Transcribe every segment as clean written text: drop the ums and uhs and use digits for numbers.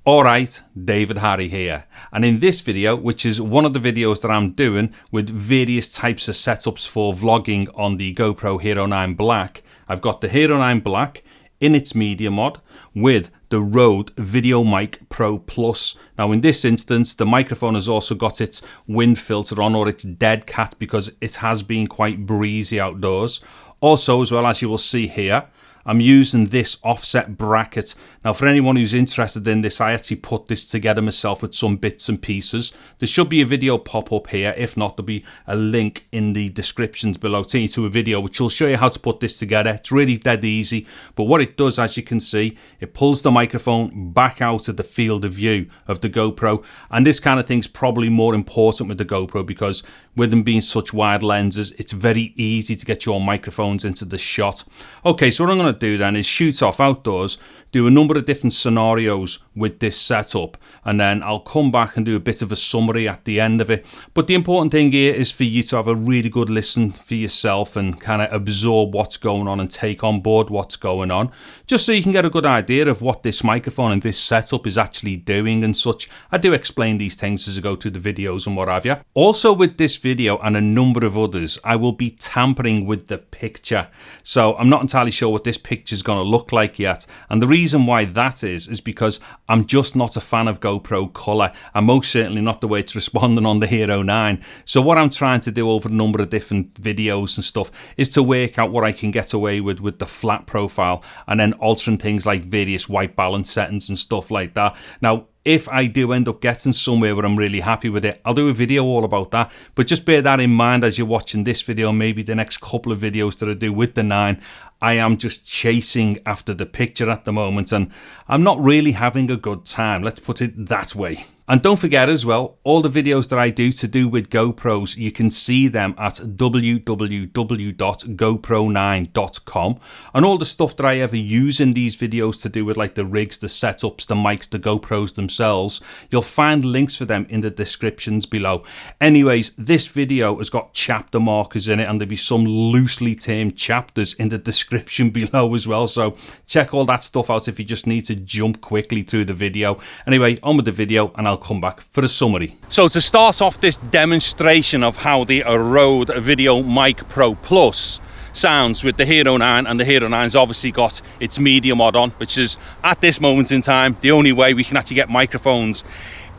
Alright, David Harry here, and in this video, which is one of the videos that I'm doing with various types of setups for vlogging on the GoPro Hero9 Black, I've got the Hero9 Black in its media mod with the Rode VideoMic Pro Plus. Now in this instance, the microphone has also got its wind filter on, or its dead cat, because it has been quite breezy outdoors. Also, as well, as you will see here, I'm using this offset bracket. Now for anyone who's interested in this, I actually put this together myself with some bits and pieces. There should be a video pop up here. If not, there'll be a link in the descriptions below taking you to a video which will show you how to put this together. It's really dead easy, but what it does, as you can see, it pulls the microphone back out of the field of view of the GoPro, and this kind of thing's probably more important with the GoPro because with them being such wide lenses, it's very easy to get your microphones into the shot. Okay, so what I'm going to do then is shoot off outdoors, do a number of different scenarios with this setup, and then I'll come back and do a bit of a summary at the end of it. But the important thing here is for you to have a really good listen for yourself and kind of absorb what's going on and take on board what's going on, just so you can get a good idea of what this microphone and this setup is actually doing and such. I do explain these things as I go through the videos and what have you. Also with this video and a number of others, I will be tampering with the picture, so I'm not entirely sure what this picture is going to look like yet, and the reason why that is because I'm just not a fan of GoPro color, and most certainly not the way it's responding on the Hero9. So what I'm trying to do over a number of different videos and stuff is to work out what I can get away with the flat profile, and then altering things like various white balance settings and stuff like that. Now if I do end up getting somewhere where I'm really happy with it, I'll do a video all about that. But just bear that in mind as you're watching this video, maybe the next couple of videos that I do with the 9. I am just chasing after the picture at the moment, and I'm not really having a good time, let's put it that way. And don't forget as well, all the videos that I do to do with GoPros, you can see them at www.gopro9.com. And all the stuff that I ever use in these videos to do with like the rigs, the setups, the mics, the GoPros themselves, you'll find links for them in the descriptions below. Anyways, this video has got chapter markers in it, and there'll be some loosely termed chapters in the description below as well. So check all that stuff out if you just need to jump quickly through the video. Anyway, on with the video, and I'll come back for a summary. So to start off this demonstration of how the Rode VideoMic Pro Plus sounds with the Hero9, and the Hero9's obviously got its media mod on, which is at this moment in time the only way we can actually get microphones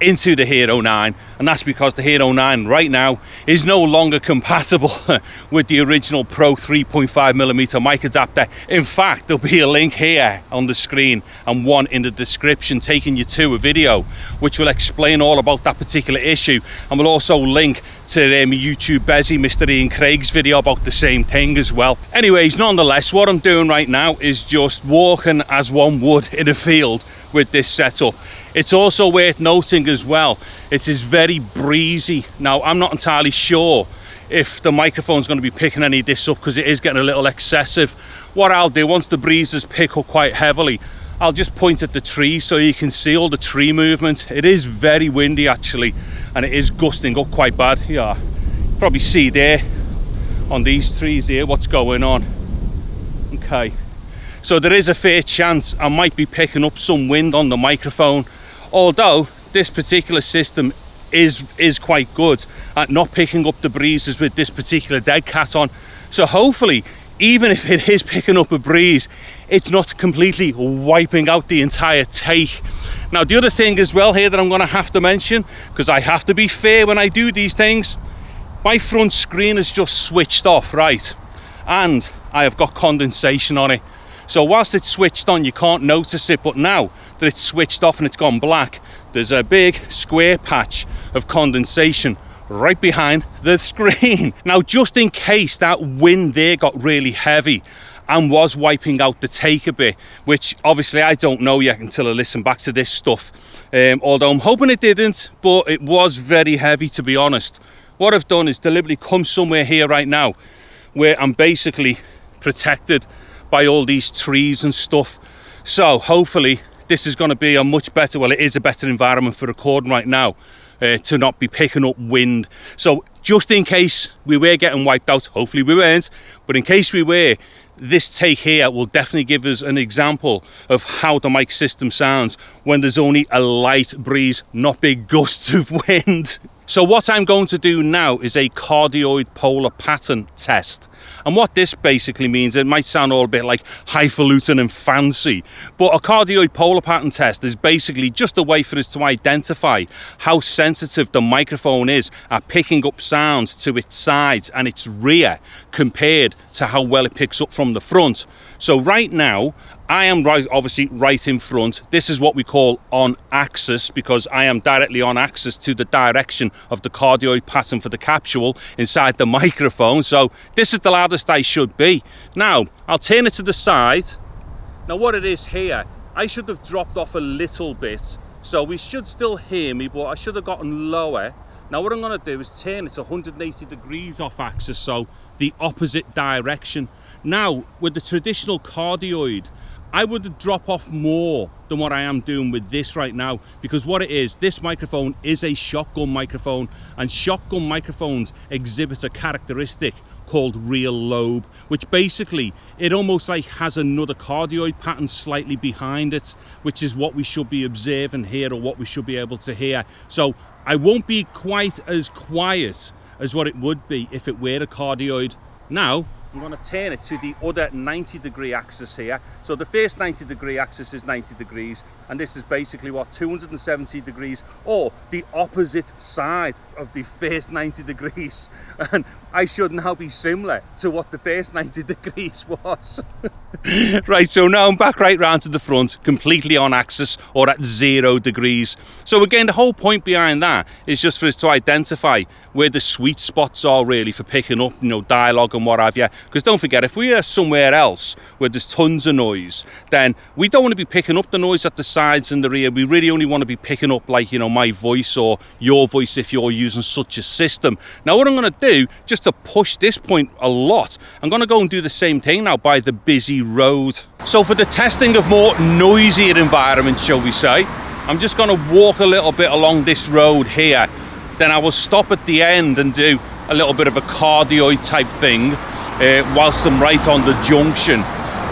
into the Hero9, and that's because the Hero9 right now is no longer compatible with the original Pro 3.5mm mic adapter. In fact, there'll be a link here on the screen and one in the description taking you to a video which will explain all about that particular issue, and we'll also link to YouTube Bezzy, Mr. Ian Craig's video about the same thing as well. Anyways, nonetheless, what I'm doing right now is just walking as one would in a field with this setup. It's also worth noting as well, it is very breezy. Now I'm not entirely sure if the microphone's going to be picking any of this up because it is getting a little excessive. What I'll do, once the breezes pick up quite heavily, I'll just point at the trees so you can see all the tree movement. It is very windy actually, and it is gusting up quite bad. Yeah, probably see there on these trees here what's going on. Okay, so there is a fair chance I might be picking up some wind on the microphone, although this particular system is quite good at not picking up the breezes with this particular dead cat on. So hopefully, even if it is picking up a breeze, it's not completely wiping out the entire take. Now the other thing as well here that I'm going to have to mention, because I have to be fair when I do these things, my front screen is just switched off, right, and I have got condensation on it. So whilst it's switched on, you can't notice it, but now that it's switched off and it's gone black, there's a big square patch of condensation right behind the screen. Now just in case that wind there got really heavy and was wiping out the take a bit, which obviously I don't know yet until I listen back to this stuff, although I'm hoping it didn't, but it was very heavy, to be honest. What I've done is deliberately come somewhere here right now where I'm basically protected by all these trees and stuff. So hopefully this is going to be a much better, well, it is a better environment for recording right now, to not be picking up wind. So just in case we were getting wiped out, hopefully we weren't, but in case we were, this take here will definitely give us an example of how the mic system sounds when there's only a light breeze, not big gusts of wind. So what I'm going to do now is a cardioid polar pattern test. And what this basically means, it might sound all a bit like highfalutin and fancy, but a cardioid polar pattern test is basically just a way for us to identify how sensitive the microphone is at picking up sounds to its sides and its rear compared to how well it picks up from the front. So right now, I am obviously right in front. This is what we call on axis, because I am directly on axis to the direction of the cardioid pattern for the capsule inside the microphone. So this is the loudest I should be. Now, I'll turn it to the side. Now what it is here, I should have dropped off a little bit. So we should still hear me, but I should have gotten lower. Now what I'm gonna do is turn it 180 degrees off axis, so the opposite direction. Now, with the traditional cardioid, I would drop off more than what I am doing with this right now, because what it is, this microphone is a shotgun microphone, and shotgun microphones exhibit a characteristic called real lobe, which basically it almost like has another cardioid pattern slightly behind it, which is what we should be observing here, or what we should be able to hear. So I won't be quite as quiet as what it would be if it were a cardioid. Now I'm going to turn it to the other 90-degree axis here. So the first 90-degree axis is 90 degrees, and this is basically what, 270 degrees, or the opposite side of the first 90 degrees. And I should now be similar to what the first 90 degrees was. Right, so now I'm back right round to the front, completely on axis, or at 0 degrees. So again, the whole point behind that is just for us to identify where the sweet spots are really for picking up, you know, dialogue and what have you. Because don't forget, if we are somewhere else where there's tons of noise, then we don't want to be picking up the noise at the sides and the rear. We really only want to be picking up, like, you know, my voice or your voice if you're using such a system. Now what I'm going to do, just to push this point a lot, I'm going to go and do the same thing now by the busy road. So for the testing of more noisier environments, shall we say, I'm just going to walk a little bit along this road here. Then I will stop at the end and do a little bit of a cardioid type thing whilst I'm right on the junction.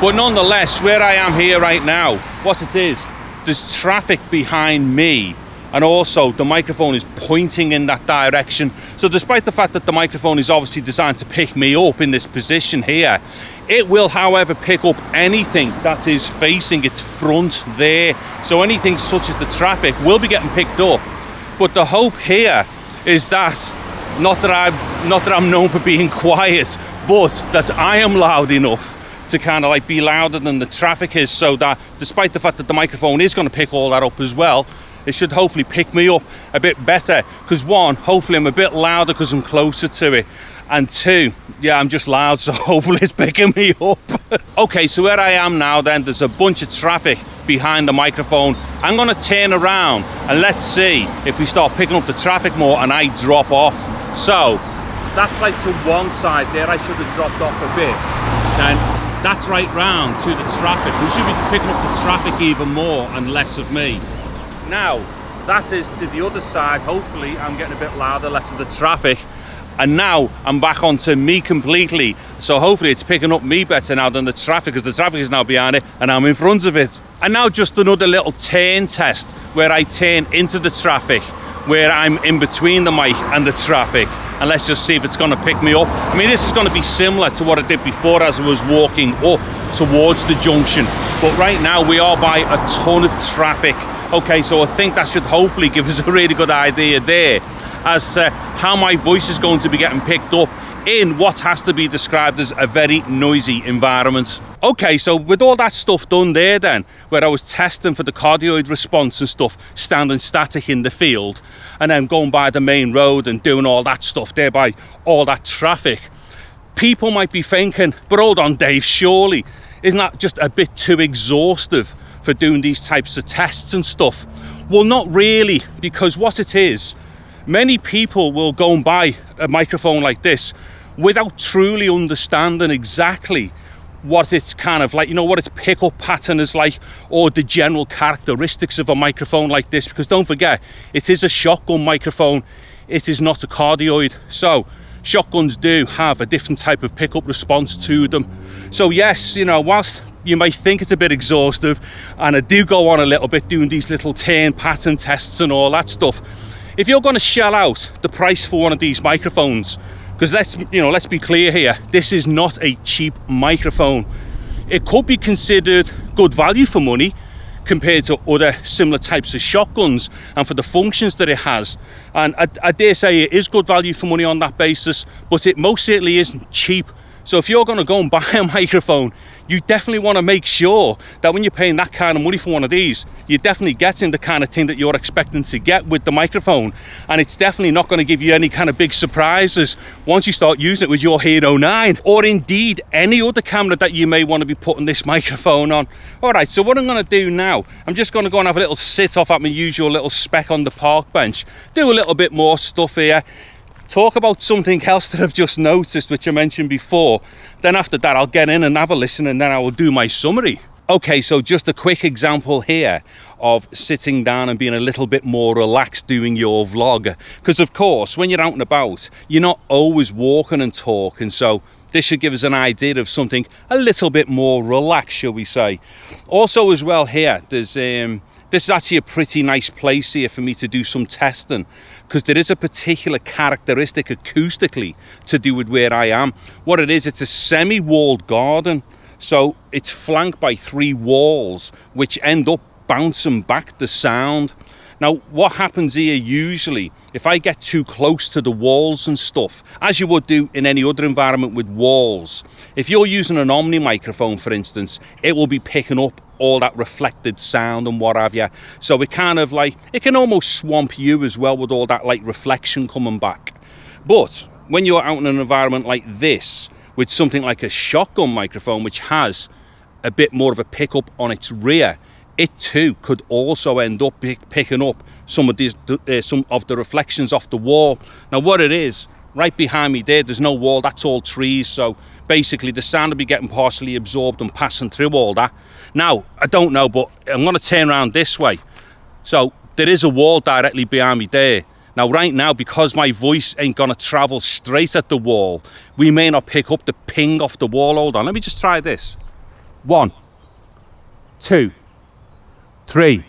But nonetheless, where I am here right now, what it is, there's traffic behind me, and also the microphone is pointing in that direction. So despite the fact that the microphone is obviously designed to pick me up in this position here, it will, however, pick up anything that is facing its front there. So anything such as the traffic will be getting picked up. But the hope here is that, not that I'm known for being quiet, but that I am loud enough to kind of like be louder than the traffic is, so that despite the fact that the microphone is going to pick all that up as well, it should hopefully pick me up a bit better. Because one, hopefully I'm a bit louder because I'm closer to it, and two, yeah, I'm just loud, so hopefully it's picking me up. Okay, so where I am now then, there's a bunch of traffic behind the microphone. I'm going to turn around and let's see if we start picking up the traffic more and I drop off. So that's like to one side there, I should have dropped off a bit. Then that's right round to the traffic. We should be picking up the traffic even more and less of me. Now that is to the other side. Hopefully I'm getting a bit louder, less of the traffic. And now I'm back onto me completely. So hopefully it's picking up me better now than the traffic, because the traffic is now behind it and I'm in front of it. And now just another little turn test where I turn into the traffic, where I'm in between the mic and the traffic. And let's just see if it's going to pick me up. I mean, this is going to be similar to what I did before as I was walking up towards the junction. But right now we are by a ton of traffic. Okay, so I think that should hopefully give us a really good idea there as to how my voice is going to be getting picked up in what has to be described as a very noisy environment. Okay, so with all that stuff done there then, where I was testing for the cardioid response and stuff, standing static in the field, and then going by the main road and doing all that stuff there by all that traffic, people might be thinking, but hold on Dave, surely isn't that just a bit too exhaustive for doing these types of tests and stuff? Well, not really, because what it is, many people will go and buy a microphone like this without truly understanding exactly what it's kind of like, you know, what its pickup pattern is like, or the general characteristics of a microphone like this. Because don't forget, it is a shotgun microphone, it is not a cardioid. So shotguns do have a different type of pickup response to them. So yes, you know, whilst you might think it's a bit exhaustive, and I do go on a little bit doing these little turn pattern tests and all that stuff, if you're going to shell out the price for one of these microphones, because let's be clear here, this is not a cheap microphone. It could be considered good value for money compared to other similar types of shotguns and for the functions that it has, and I dare say it is good value for money on that basis, but it most certainly isn't cheap. So if you're going to go and buy a microphone, you definitely want to make sure that when you're paying that kind of money for one of these, you're definitely getting the kind of thing that you're expecting to get with the microphone. And it's definitely not going to give you any kind of big surprises once you start using it with your Hero9, or indeed any other camera that you may want to be putting this microphone on. All right, so what I'm going to do now, I'm just going to go and have a little sit off at my usual little spec on the park bench, do a little bit more stuff here, talk about something else that I've just noticed, which I mentioned before. Then after that, I'll get in and have a listen, and then I will do my summary. Okay, so just a quick example here of sitting down and being a little bit more relaxed doing your vlog. Because of course, when you're out and about, you're not always walking and talking. So this should give us an idea of something a little bit more relaxed, shall we say. Also as well here, this is actually a pretty nice place here for me to do some testing, because there is a particular characteristic acoustically to do with where I am. What it is, it's a semi-walled garden. So it's flanked by 3 walls, which end up bouncing back the sound. Now, what happens here usually, if I get too close to the walls and stuff, as you would do in any other environment with walls, if you're using an Omni microphone, for instance, it will be picking up all that reflected sound and what have you. So it kind of like, it can almost swamp you as well with all that like reflection coming back. But when you're out in an environment like this, with something like a shotgun microphone, which has a bit more of a pickup on its rear, it too could also end up picking up some of the reflections off the wall. Now what it is, right behind me there's no wall, that's all trees. So basically the sound will be getting partially absorbed and passing through all that. Now, I don't know, but I'm going to turn around this way. So there is a wall directly behind me there. Now right now, because my voice ain't going to travel straight at the wall, we may not pick up the ping off the wall. Hold on, let me just try this. 1, 2, 3,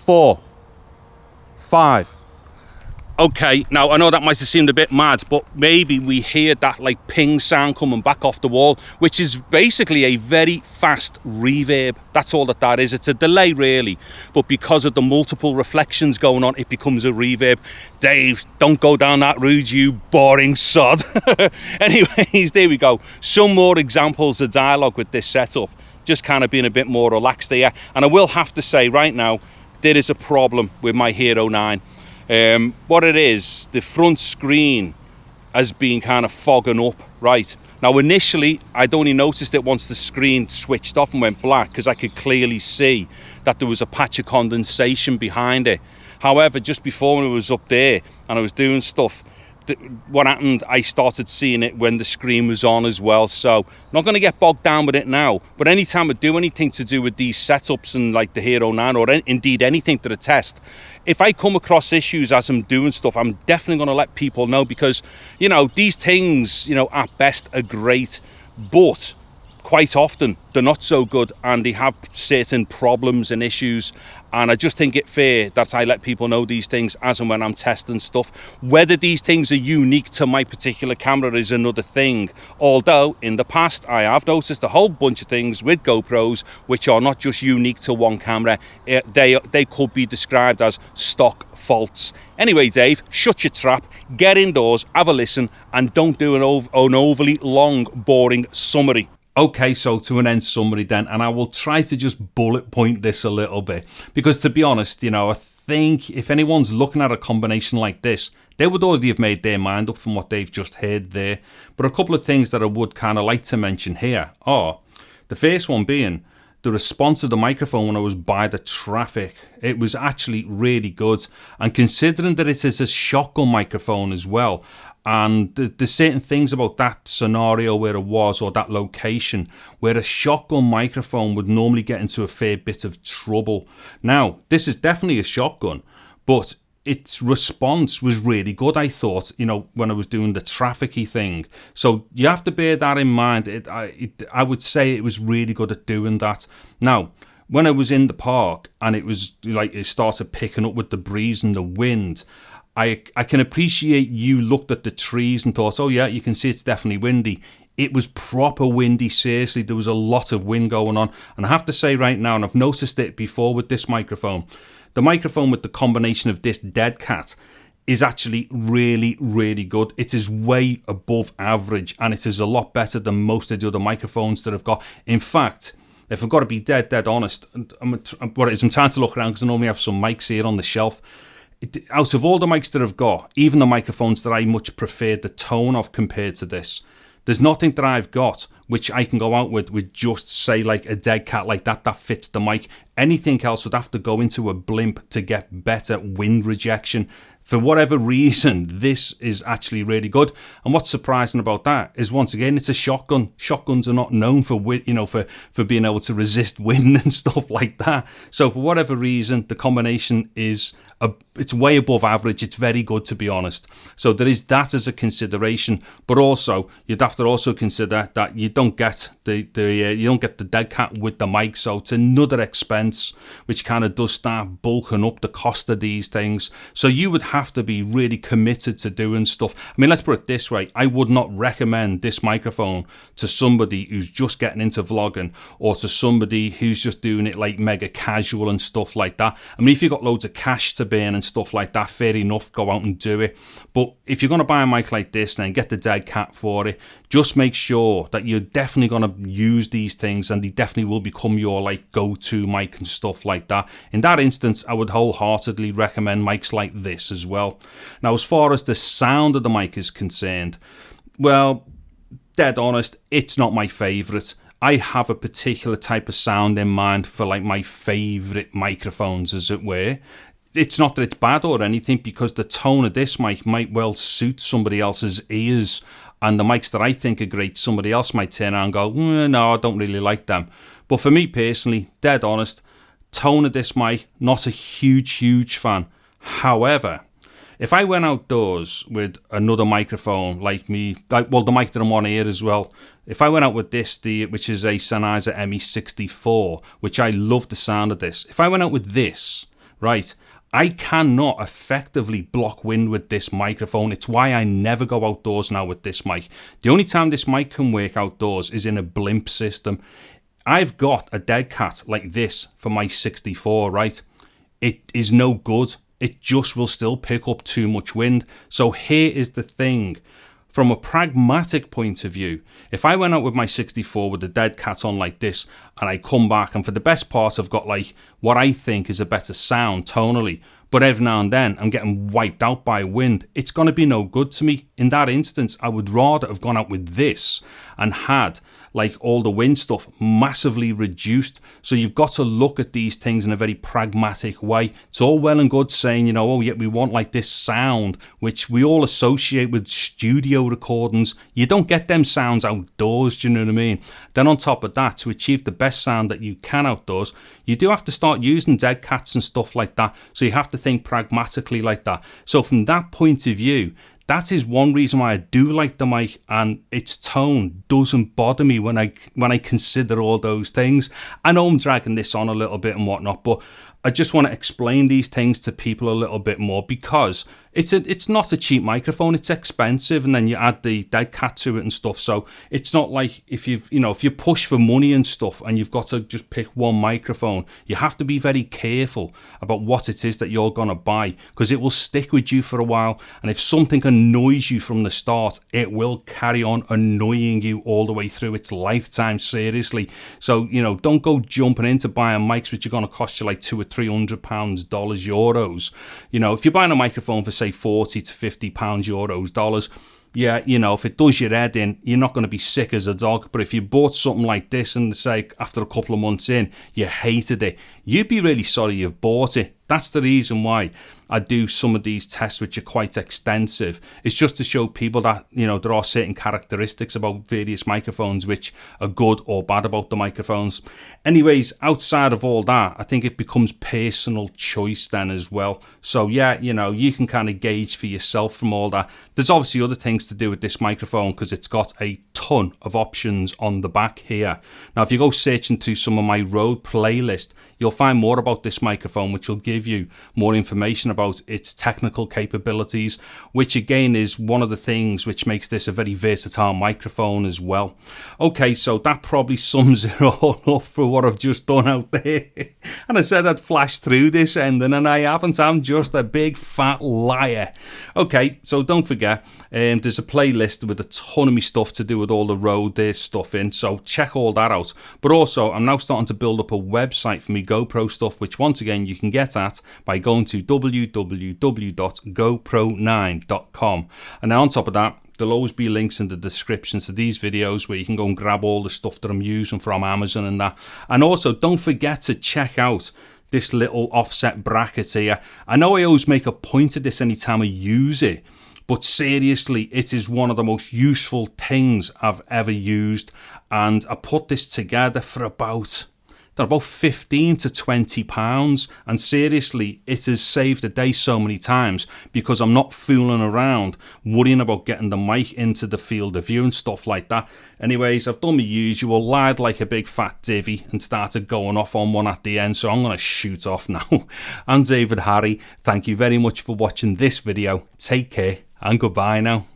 4, 5. Okay, now I know that might have seemed a bit mad, but maybe we hear that like ping sound coming back off the wall, which is basically a very fast reverb. That's all that is. It's a delay really, but because of the multiple reflections going on, it becomes a reverb. Dave, don't go down that road, you boring sod. Anyways, there we go. Some more examples of dialogue with this setup. Just kind of being a bit more relaxed there. And I will have to say right now, there is a problem with my Hero9. What it is, the front screen has been kind of fogging up, right? Now initially, I'd only noticed it once the screen switched off and went black, because I could clearly see that there was a patch of condensation behind it. However, just before when I was up there and I was doing stuff, what happened, I started seeing it when the screen was on as well. So not going to get bogged down with it now, but anytime I do anything to do with these setups and like the Hero9 or indeed anything to the test, if I come across issues as I'm doing stuff, I'm definitely going to let people know, because you know, these things, you know, at best are great, but quite often they're not so good and they have certain problems and issues. And I just think it fair that I let people know these things as and when I'm testing stuff. Whether these things are unique to my particular camera is another thing. Although in the past I have noticed a whole bunch of things with GoPros which are not just unique to one camera. They could be described as stock faults. Anyway, Dave, shut your trap, get indoors, have a listen, and don't do an overly long, boring summary. Okay, so to an end summary then, and I will try to just bullet point this a little bit, because to be honest, you know, I think if anyone's looking at a combination like this, they would already have made their mind up from what they've just heard there. But a couple of things that I would kind of like to mention here are, the first one being the response of the microphone when I was by the traffic. It was actually really good, and considering that it is a shotgun microphone as well, and there's certain things about that scenario where it was, or that location, where a shotgun microphone would normally get into a fair bit of trouble. Now, this is definitely a shotgun, but its response was really good, I thought, you know, when I was doing the trafficy thing. So you have to bear that in mind. I would say it was really good at doing that. Now, when I was in the park and it was like it started picking up with the breeze and the wind, I can appreciate you looked at the trees and thought, oh yeah, you can see it's definitely windy. It was proper windy, seriously. There was a lot of wind going on. And I have to say right now, and I've noticed it before with this microphone, the microphone with the combination of this dead cat is actually really, really good. It is way above average, and it is a lot better than most of the other microphones that I've got. In fact, if I've got to be dead honest, I'm trying to look around because I normally have some mics here on the shelf. Out of all the mics that I've got, even the microphones that I much prefer the tone of compared to this, there's nothing that I've got which I can go out with just say like a dead cat like that fits the mic. Anything else would have to go into a blimp to get better wind rejection. For whatever reason, this is actually really good. And what's surprising about that is, once again, it's a shotgun. Shotguns are not known for for being able to resist wind and stuff like that. So for whatever reason, the combination is it's way above average. It's very good, to be honest. So there is that as a consideration, but also you'd have to also consider that you don't get the dead cat with the mic, so it's another expense which kind of does start bulking up the cost of these things. So you would have to be really committed to doing stuff. I mean, let's put it this way: I would not recommend this microphone to somebody who's just getting into vlogging, or to somebody who's just doing it like mega casual and stuff like that. I mean, if you've got loads of cash to burn and stuff like that, fair enough, go out and do it. But if you're going to buy a mic like this, then get the dead cat for it. Just make sure that you're definitely going to use these things, and they definitely will become your like go-to mic and stuff like that. In that instance, I would wholeheartedly recommend mics like this as well. Now, as far as the sound of the mic is concerned, well, dead honest, it's not my favorite. I have a particular type of sound in mind for like my favorite microphones, as it were. It's not that it's bad or anything, because the tone of this mic might well suit somebody else's ears, and the mics that I think are great, somebody else might turn around and go, no, I don't really like them. But for me personally, dead honest, tone of this mic, not a huge fan. However, if I went outdoors with another microphone like the mic that I'm on here as well, if I went out with this, which is a Sennheiser ME64, which I love the sound of this, if I went out with this, right, I cannot effectively block wind with this microphone. It's why I never go outdoors now with this mic. The only time this mic can work outdoors is in a blimp system. I've got a dead cat like this for my 64, right? It is no good. It just will still pick up too much wind. So here is the thing. From a pragmatic point of view, if I went out with my 64 with the dead cat on like this, and I come back, and for the best part I've got like what I think is a better sound tonally, but every now and then I'm getting wiped out by wind, it's going to be no good to me. In that instance, I would rather have gone out with this and had like all the wind stuff massively reduced. So you've got to look at these things in a very pragmatic way. It's all well and good saying, you know, oh yeah, we want like this sound, which we all associate with studio recordings. You don't get them sounds outdoors, do you know what I mean? Then on top of that, to achieve the best sound that you can outdoors, you do have to start using dead cats and stuff like that. So you have to think pragmatically like that. So from that point of view, that is one reason why I do like the mic, and its tone doesn't bother me when I consider all those things. I know I'm dragging this on a little bit and whatnot, but I just want to explain these things to people a little bit more, because it's not a cheap microphone. It's expensive, and then you add the dead cat to it and stuff. So it's not like if you push for money and stuff and you've got to just pick one microphone, you have to be very careful about what it is that you're going to buy, because it will stick with you for a while. And if something annoys you from the start, it will carry on annoying you all the way through its lifetime, seriously. So, don't go jumping into buying mics which are going to cost you like £200 or £300 euros. If you're buying a microphone for say £40 to £50 euros, dollars, yeah, you know, if it does your head in, you're not going to be sick as a dog. But if you bought something like this and say after a couple of months in, you hated it, you'd be really sorry you've bought it. That's the reason why I do some of these tests, which are quite extensive. It's just to show people that, you know, there are certain characteristics about various microphones which are good or bad about the microphones. Anyways, outside of all that, I think it becomes personal choice then as well. So yeah, you know, you can kind of gauge for yourself from all that. There's obviously other things to do with this microphone because it's got a ton of options on the back here. Now, if you go search into some of my Rode playlist, you'll find more about this microphone, which will give you more information about its technical capabilities, which again is one of the things which makes this a very versatile microphone as well. Okay, so that probably sums it all up for what I've just done out there. And I said I'd flash through this ending, and I haven't. I'm just a big fat liar. Okay, so don't forget, there's a playlist with a ton of me stuff to do with all the Rode stuff in, so check all that out. But also, I'm now starting to build up a website for me GoPro stuff, which once again you can get at by going to www.gopro9.com. And now on top of that, there'll always be links in the descriptions to these videos where you can go and grab all the stuff that I'm using from Amazon and that. And also, don't forget to check out this little offset bracket here. I know I always make a point of this anytime I use it, but seriously, it is one of the most useful things I've ever used. And I put this together for about 15 to 20 pounds, and seriously, it has saved the day so many times because I'm not fooling around worrying about getting the mic into the field of view and stuff like that. Anyways, I've done my usual, lied like a big fat divvy and started going off on one at the end, so I'm going to shoot off now. I'm David Harry. Thank you very much for watching this video. Take care and goodbye now.